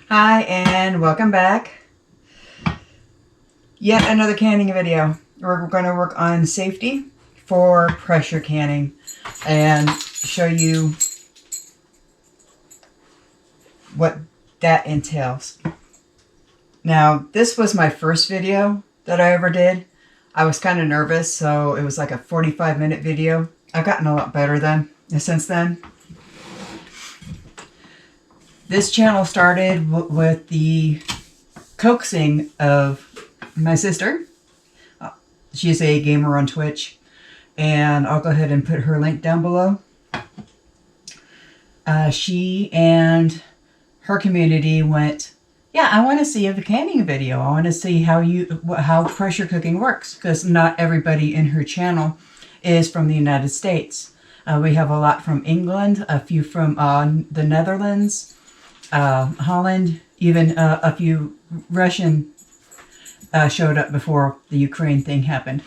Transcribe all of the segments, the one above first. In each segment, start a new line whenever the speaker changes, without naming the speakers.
Hi and welcome back. Yet another canning video. We're going to work on safety for pressure canning and show you what that entails. Now, this was my first video that I ever did. I was kind of nervous, so it was like a 45-minute video. I've gotten a lot better since then. This channel started with the coaxing of my sister. She's a gamer on Twitch, and I'll go ahead and put her link down below. She and her community went, yeah, I want to see a canning video. I want to see how pressure cooking works, because not everybody in her channel is from the United States. We have a lot from England, a few from the Netherlands, Holland, even a few Russian showed up before the Ukraine thing happened.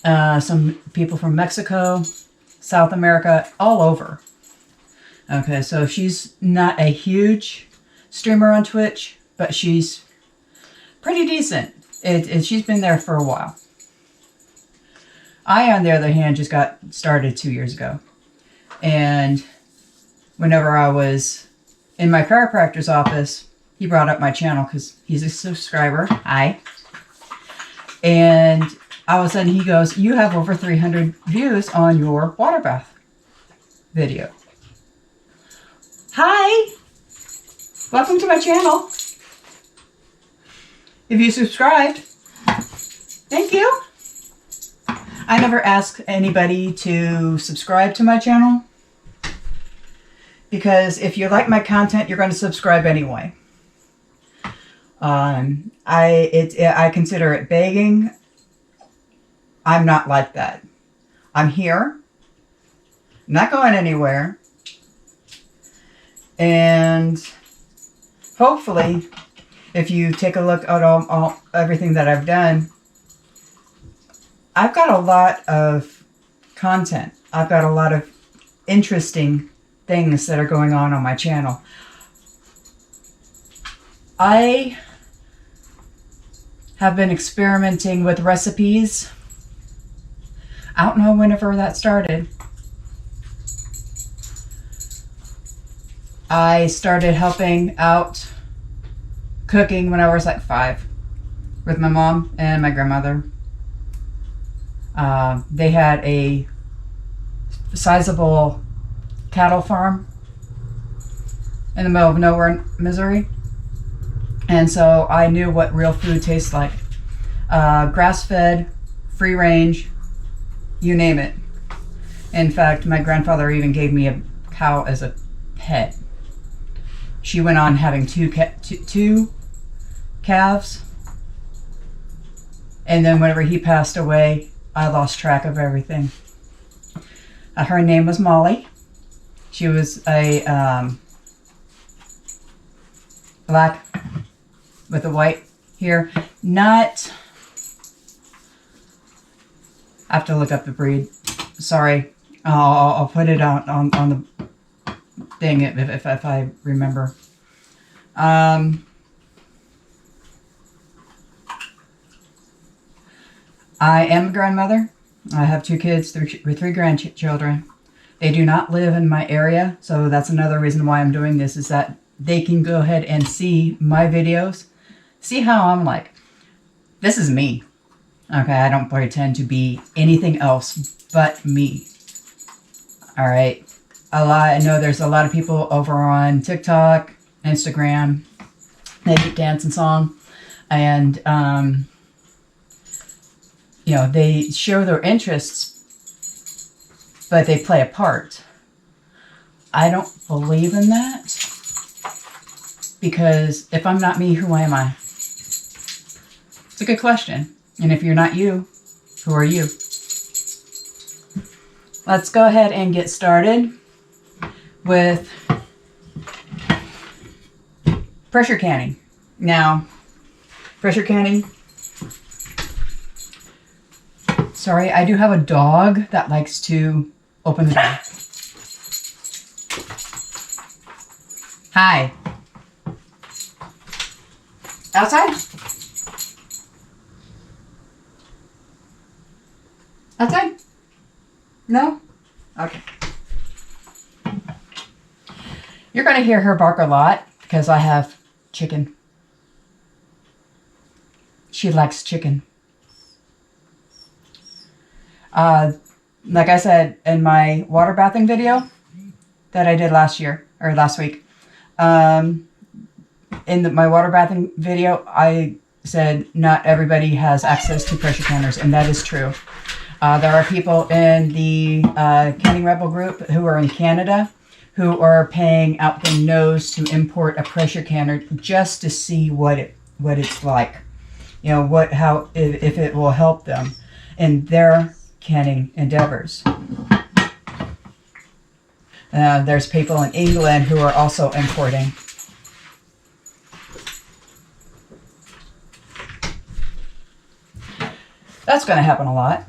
Some people from Mexico, South America, all over. Okay, so she's not a huge streamer on Twitch, but she's pretty decent. She's been there for a while. I, on the other hand, just got started 2 years ago. And whenever I was in my chiropractor's office, he brought up my channel because he's a subscriber. Hi. And all of a sudden he goes, you have over 300 views on your water bath video. Hi. Welcome to my channel. If you subscribed, thank you. I never ask anybody to subscribe to my channel, because if you like my content, you're going to subscribe anyway. I consider it begging. I'm not like that. I'm here. I'm not going anywhere. And hopefully, if you take a look at everything that I've done, I've got a lot of content. I've got a lot of interesting things that are going on my channel. I have been experimenting with recipes. I don't know whenever that started. I started helping out cooking when I was like 5 with my mom and my grandmother. They had a sizable cattle farm in the middle of nowhere, Missouri. And so I knew what real food tastes like. Grass-fed, free range, you name it. In fact, my grandfather even gave me a cow as a pet. She went on having two calves. And then whenever he passed away, I lost track of everything. Her name was Molly. She was a black with a white here. Not, I have to look up the breed. Sorry. I'll put it on the thing if I remember. I am a grandmother. I have 2 kids, 3 grandchildren. They do not live in my area, so that's another reason why I'm doing this, is that they can go ahead and see my videos. See how I'm like, this is me. Okay, I don't pretend to be anything else but me. Alright. I know there's a lot of people over on TikTok, Instagram. They dance and song. And, you know, they show their interests, but they play a part. I don't believe in that, because if I'm not me, who am I? It's a good question. And if you're not you, who are you? Let's go ahead and get started with pressure canning. Now, pressure canning. Sorry, I do have a dog that likes to open the door. Hi. Outside? Outside? No? Okay. You're going to hear her bark a lot because I have chicken. She likes chicken. Like I said in my water bathing video that I did last week, in my water bathing video, I said not everybody has access to pressure canners, and that is true. There are people in the Canning Rebel group who are in Canada who are paying out their nose to import a pressure canner just to see what it's like. You know, if it will help them in their canning endeavors. There's people in England who are also importing. That's going to happen a lot.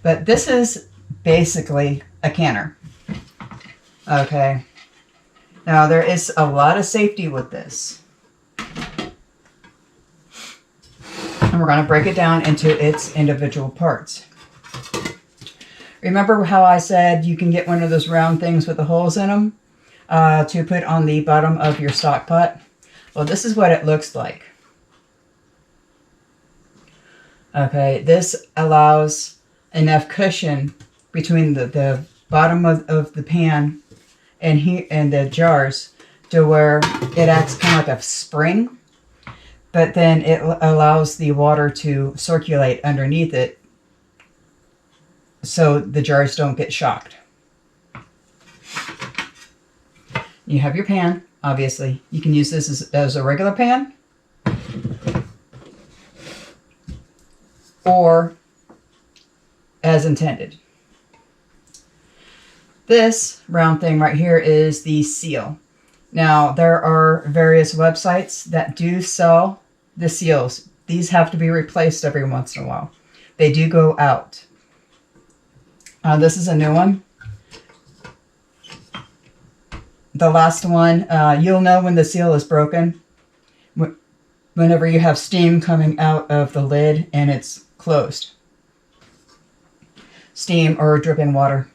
But this is basically a canner. Okay. Now there is a lot of safety with this. And we're going to break it down into its individual parts. Remember how I said you can get one of those round things with the holes in them to put on the bottom of your stock pot? Well, this is what it looks like. Okay, this allows enough cushion between the bottom of the pan and the jars to where it acts kind of like a spring, but then it allows the water to circulate underneath it so the jars don't get shocked. You have your pan, obviously. You can use this as a regular pan or as intended. This round thing right here is the seal. Now, there are various websites that do sell the seals. These have to be replaced every once in a while. They do go out. This is a new one. The last one, you'll know when the seal is broken whenever you have steam coming out of the lid and it's closed. Steam or dripping water.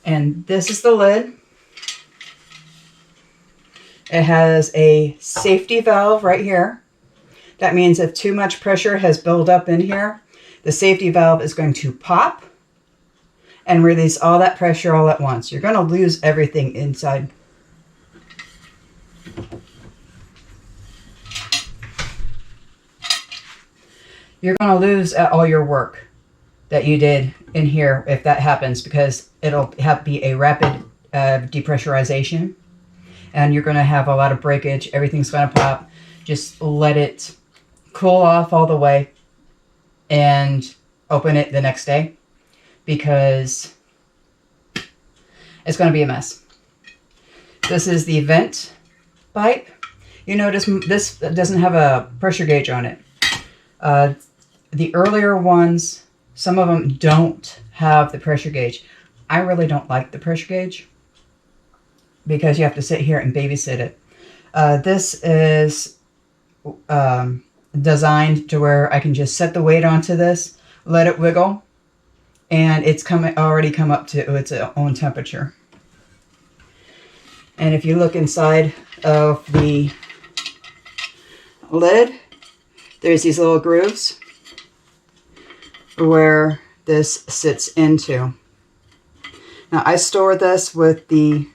And this is the lid. It has a safety valve right here. That means if too much pressure has built up in here, the safety valve is going to pop and release all that pressure all at once. You're going to lose everything inside. You're going to lose all your work that you did in here if that happens, because it'll have to be a rapid depressurization, and you're going to have a lot of breakage. Everything's going to pop. Just let it cool off all the way and open it the next day, because it's going to be a mess. This is the vent pipe. You notice this doesn't have a pressure gauge on it. The earlier ones, some of them don't have the pressure gauge. I really don't like the pressure gauge because you have to sit here and babysit it. This is designed to where I can just set the weight onto this, let it wiggle, and it's already come up to its own temperature. And if you look inside of the lid, there's these little grooves where this sits into. Now, I store this with the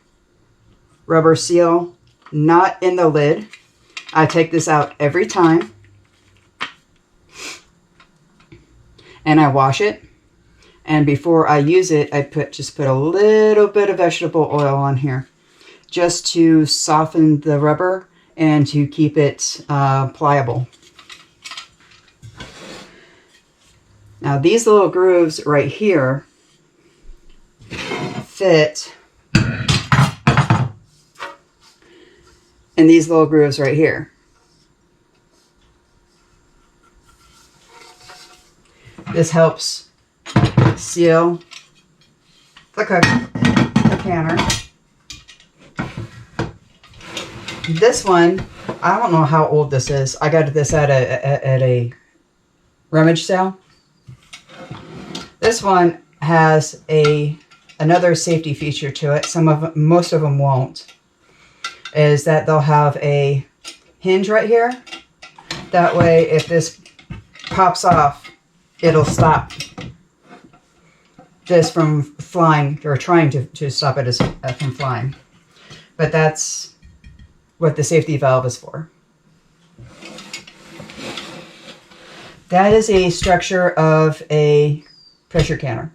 rubber seal not in the lid. I take this out every time and I wash it. And before I use it, I just put a little bit of vegetable oil on here just to soften the rubber and to keep it pliable. Now, these little grooves right here fit in these little grooves right here. This helps seal the canner. this one, I don't know how old this is. I got this at a rummage sale. This one has another safety feature to it. Most of them won't. Is that they'll have a hinge right here. That way, if this pops off, it'll stop this from flying, or trying to stop it from flying. But that's what the safety valve is for. That is a structure of a pressure canner.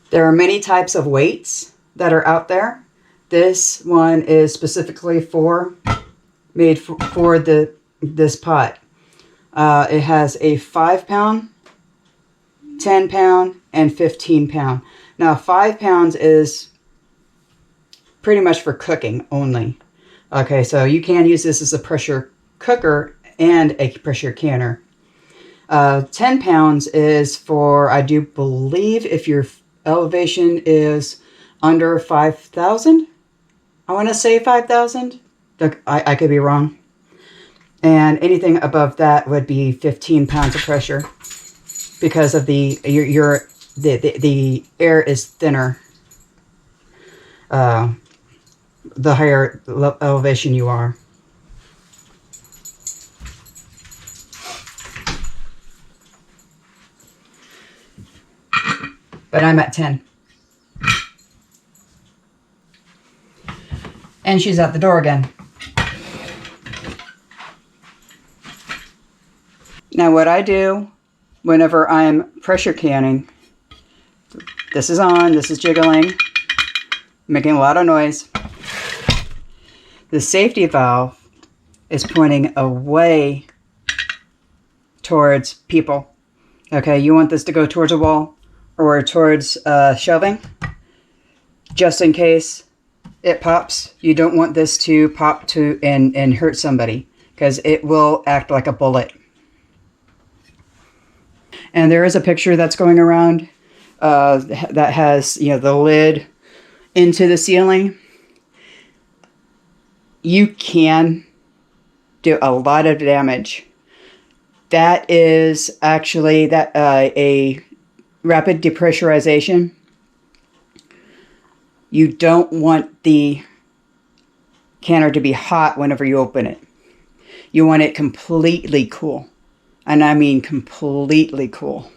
There are many types of weights that are out there. This one is specifically made for this pot. It has a 5-pound, 10-pound, and 15-pound. Now, 5 pounds is pretty much for cooking only. Okay, so you can use this as a pressure cooker and a pressure canner. 10 pounds is for, I do believe, if your elevation is under 5,000. I want to say 5,000. I could be wrong. And anything above that would be 15 pounds of pressure, because of the air is thinner the higher elevation you are. But I'm at 10. And she's at the door again. Now what I do whenever I'm pressure canning, this is on, this is jiggling, making a lot of noise. The safety valve is pointing away towards people. Okay, you want this to go towards a wall or towards shelving, just in case it pops. You don't want this to pop and hurt somebody, because it will act like a bullet. And there is a picture that's going around that has, the lid into the ceiling. You can do a lot of damage. That is actually a rapid depressurization. You don't want the canner to be hot whenever you open it. You want it completely cool. And I mean completely cool.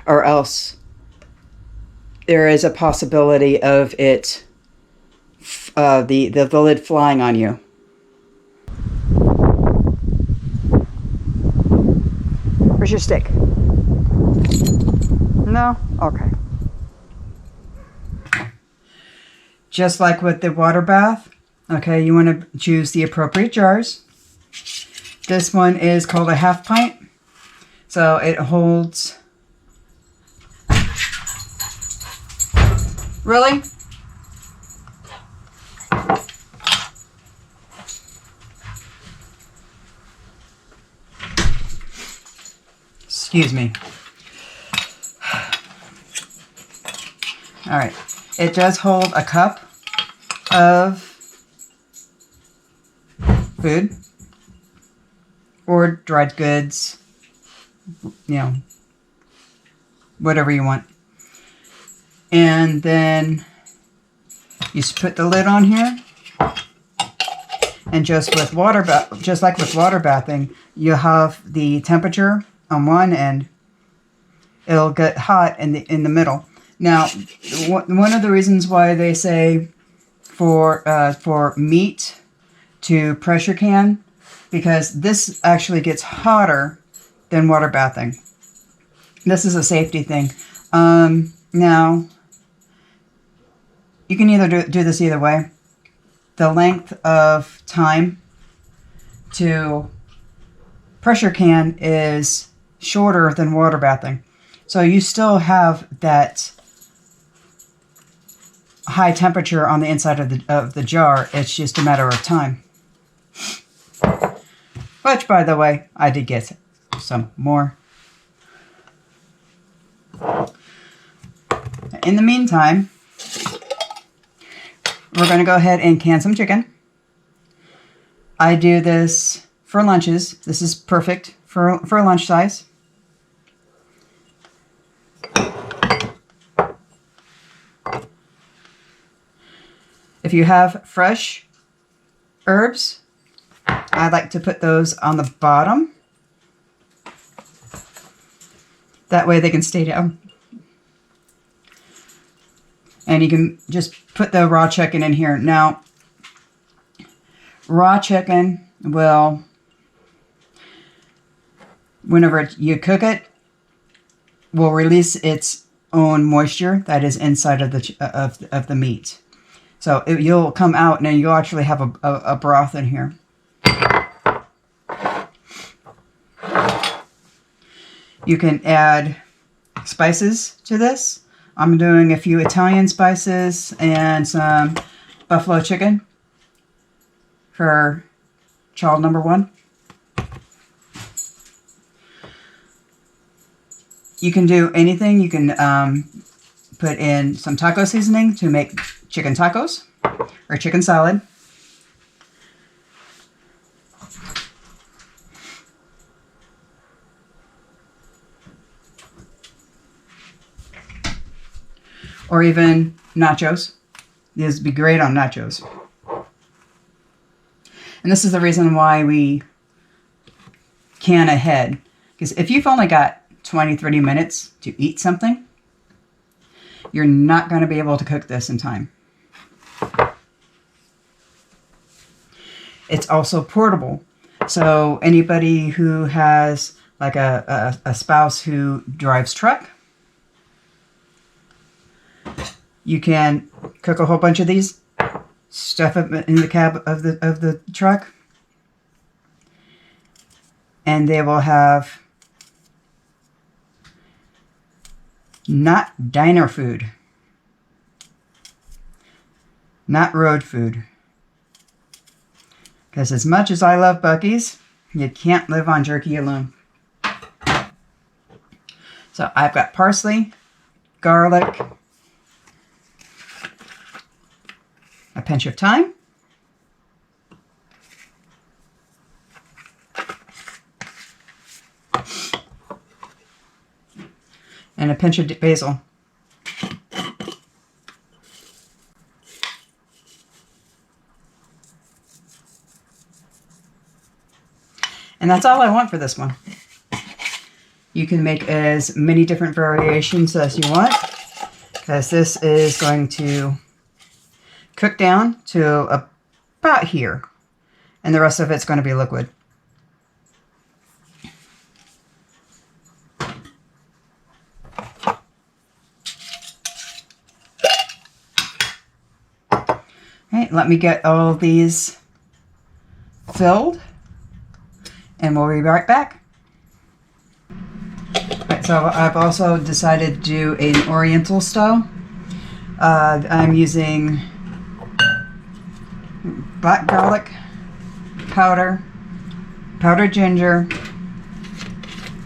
Or else there is a possibility of it, the lid flying on you. Where's your stick? No? Okay. Just like with the water bath, okay, you want to choose the appropriate jars. This one is called a 1/2 pint. So it holds... Really? Excuse me. All right. It does hold a cup of food or dried goods, whatever you want. And then you just put the lid on here. And just like with water bathing, you have the temperature on one end. It'll get hot in the middle. Now, one of the reasons why they say for meat to pressure can, because this actually gets hotter than water bathing. This is a safety thing. Now, you can either do this either way. The length of time to pressure can is shorter than water bathing. So you still have that high temperature on the inside of the jar. It's just a matter of time. Which, by the way, I did get some more. In the meantime, we're going to go ahead and can some chicken. I do this for lunches. This is perfect for lunch size. If you have fresh herbs, I like to put those on the bottom. That way they can stay down. And you can just put the raw chicken in here. Now, raw chicken will, whenever you cook it, will release its own moisture that is inside of the meat. So you'll come out and you'll actually have a broth in here. You can add spices to this. I'm doing a few Italian spices and some buffalo chicken for child number 1. You can do anything. You can put in some taco seasoning to make chicken tacos or chicken salad. Or even nachos. These would be great on nachos. And this is the reason why we can ahead. Because if you've only got 20, 30 minutes to eat something, you're not going to be able to cook this in time. It's also portable. So anybody who has like a spouse who drives truck, you can cook a whole bunch of these, stuff it in the cab of the truck, and they will have not diner food, not road food. Because as much as I love Buc-ee's, you can't live on jerky alone. So I've got parsley, garlic, a pinch of thyme, and a pinch of basil. And that's all I want for this one. You can make as many different variations as you want, because this is going to cook down to about here, and the rest of it's going to be liquid. Okay, let me get all of these filled, and we'll be right back. Right, so I've also decided to do an Oriental style. I'm using black garlic powder, powdered ginger,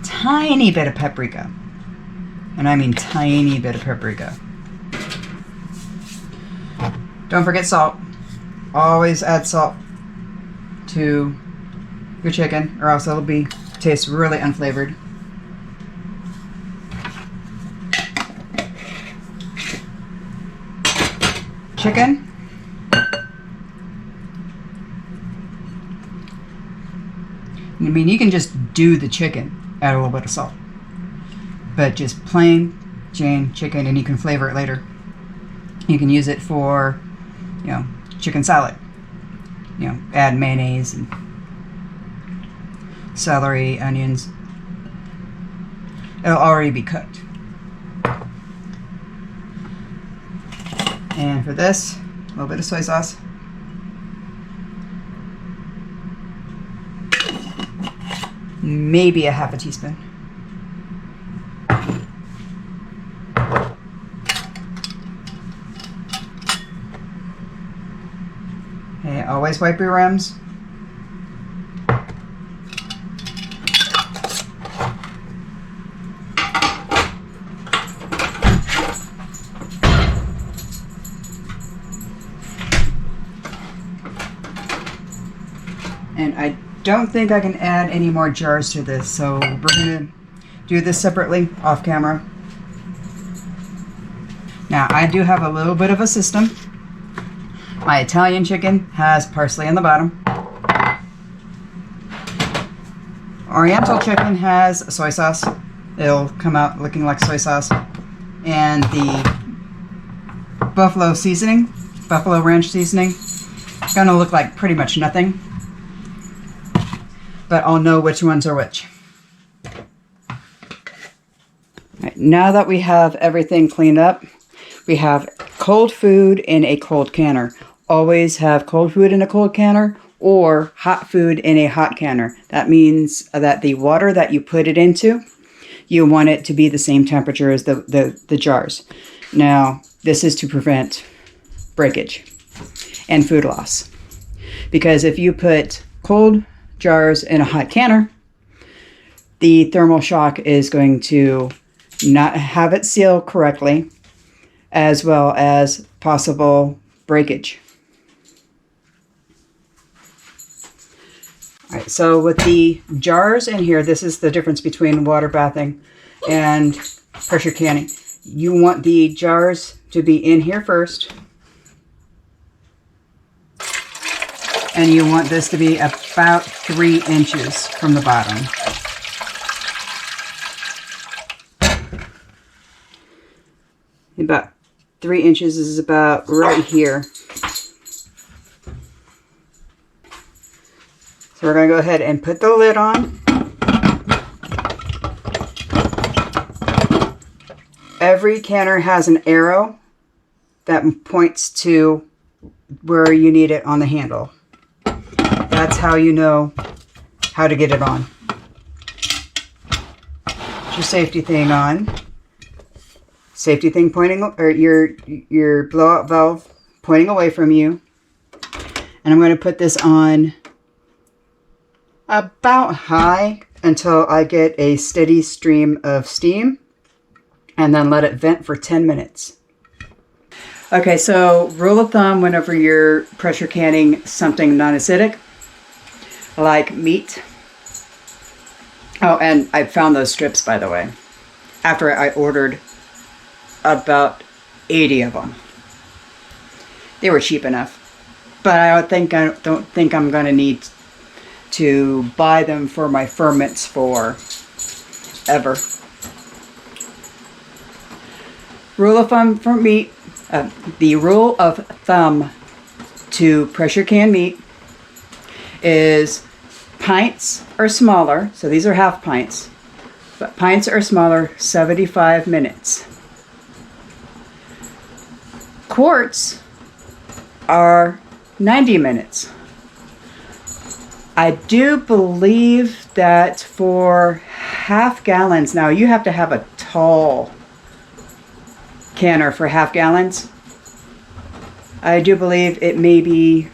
tiny bit of paprika, and I mean tiny bit of paprika. Don't forget salt. Always add salt to your chicken, or else it'll taste really unflavored. Chicken. I mean, you can just do the chicken, add a little bit of salt. But just plain Jane chicken, and you can flavor it later. You can use it for, chicken salad. Add mayonnaise and celery, onions. It'll already be cooked. And for this, a little bit of soy sauce. Maybe a half a teaspoon. Okay, always wipe your rims. don't think I can add any more jars to this, so we're going to do this separately off camera. Now, I do have a little bit of a system. My Italian chicken has parsley on the bottom. Oriental chicken has soy sauce. It'll come out looking like soy sauce. And the buffalo seasoning, buffalo ranch seasoning, it's gonna look like pretty much nothing. But I'll know which ones are which. Right, now that we have everything cleaned up, we have cold food in a cold canner. Always have cold food in a cold canner or hot food in a hot canner. That means that the water that you put it into, you want it to be the same temperature as the jars. Now, this is to prevent breakage and food loss. Because if you put cold jars in a hot canner, the thermal shock is going to not have it sealed correctly, as well as possible breakage. All right, so with the jars in here, this is the difference between water bathing and pressure canning. You want the jars to be in here first. And you want this to be about 3 inches from the bottom. About 3 inches is about right here. So we're going to go ahead and put the lid on. Every canner has an arrow that points to where you need it on the handle. That's how you know how to get it on. Put your safety thing on. Safety thing pointing, or your blowout valve pointing away from you. And I'm going to put this on about high until I get a steady stream of steam, and then let it vent for 10 minutes. Okay, so rule of thumb whenever you're pressure canning something non-acidic, like meat. Oh, and I found those strips, by the way, after I ordered about 80 of them. They were cheap enough, but I don't think I'm going to need to buy them for my ferments for ever. Rule of thumb for meat, the rule of thumb to pressure can meat is pints or smaller, so these are half pints, but pints or smaller, 75 minutes. Quarts are 90 minutes. I do believe that for half gallons, now you have to have a tall canner for half gallons. I do believe it may be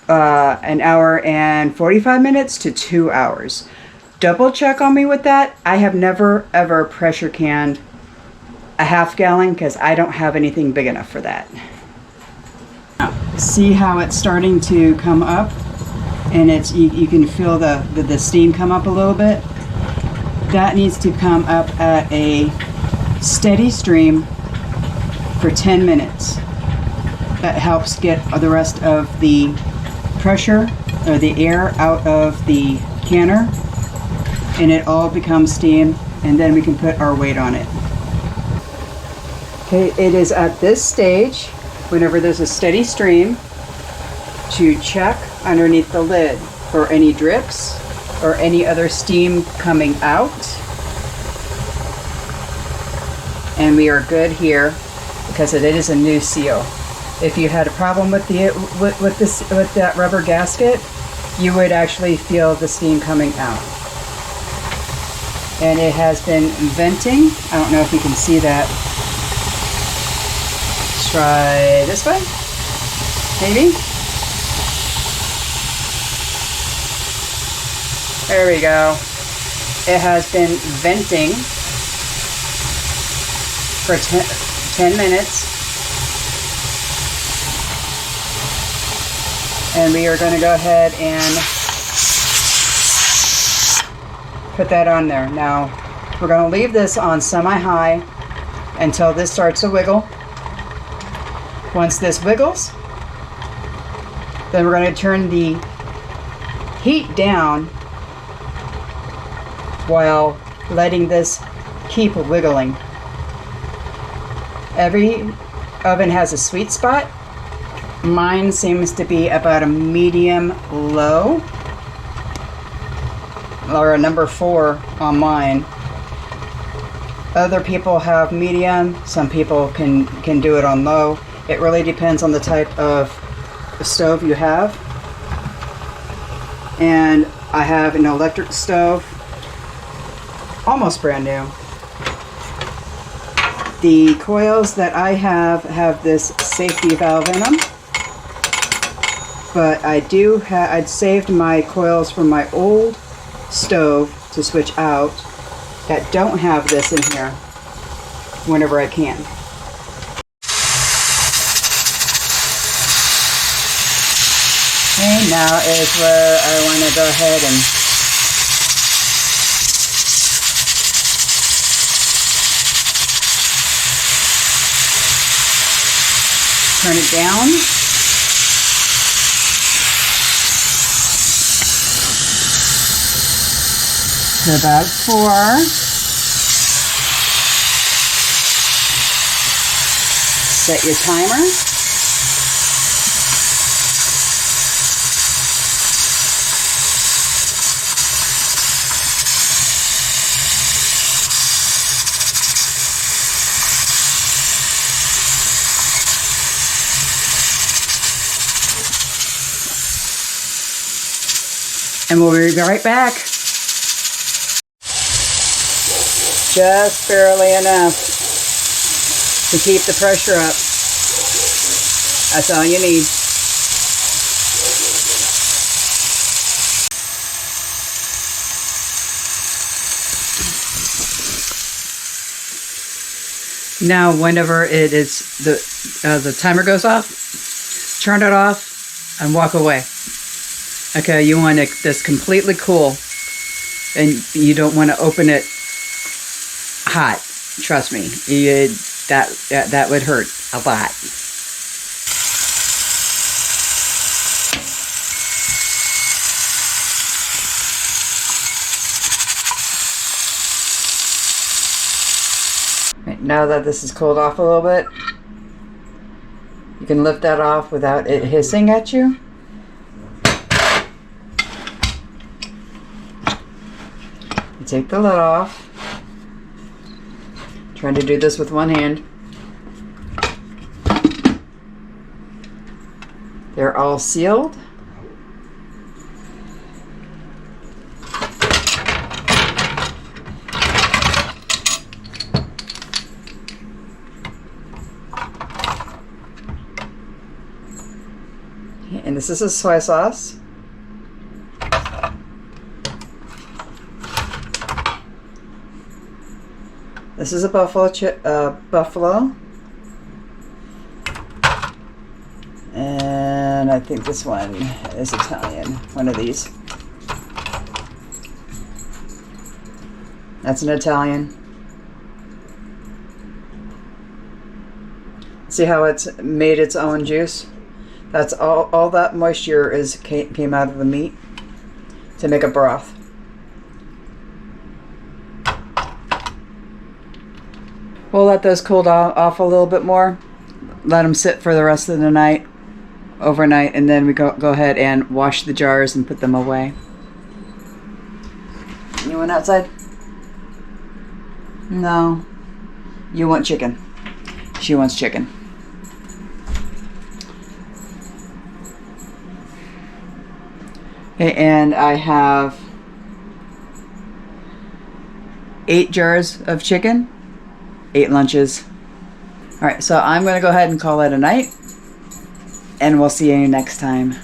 an hour and 45 minutes to 2 hours. Double check on me with that. I have never ever pressure canned a half gallon because I don't have anything big enough for that. See how it's starting to come up, and it's you can feel the steam come up a little bit. That needs to come up at a steady stream for 10 minutes. That helps get the rest of the pressure or the air out of the canner, and it all becomes steam, and then we can put our weight on it. Okay, it is at this stage, whenever there's a steady stream, to check underneath the lid for any drips or any other steam coming out. And we are good here because it is a new seal. If you had a problem with with that rubber gasket, you would actually feel the steam coming out. And it has been venting. I don't know if you can see that. Try this way, maybe. There we go. It has been venting for 10 minutes. And we are going to go ahead and put that on there. Now, we're going to leave this on semi-high until this starts to wiggle. Once this wiggles, then we're going to turn the heat down while letting this keep wiggling. Every oven has a sweet spot. Mine seems to be about a medium low, or a number 4 on mine. Other people have medium. Some people can do it on low. It really depends on the type of stove you have. And I have an electric stove, almost brand new. The coils that I have this safety valve in them, but I'd saved my coils from my old stove to switch out that don't have this in here whenever I can. Okay, now is where I want to go ahead and turn it down. To about 4. Set your timer. And we'll be right back. Just barely enough to keep the pressure up. That's all you need. Now, whenever it is the timer goes off, turn it off and walk away. Okay, you want this completely cool, and you don't want to open it hot. Trust me, that would hurt a lot. Right, now that this is cooled off a little bit, you can lift that off without it hissing at you. Take the lid off. Trying to do this with one hand. They're all sealed. And this is a soy sauce. This is a buffalo, and I think this one is Italian. One of these. That's an Italian. See how it's made its own juice? That's all that moisture came out of the meat to make a broth. We'll let those cool off a little bit more. Let them sit for the rest of the night, overnight, and then we go ahead and wash the jars and put them away. You went outside? No. You want chicken. She wants chicken. Okay, and I have 8 jars of chicken. 8 lunches. All right, so I'm going to go ahead and call it a night, and we'll see you next time.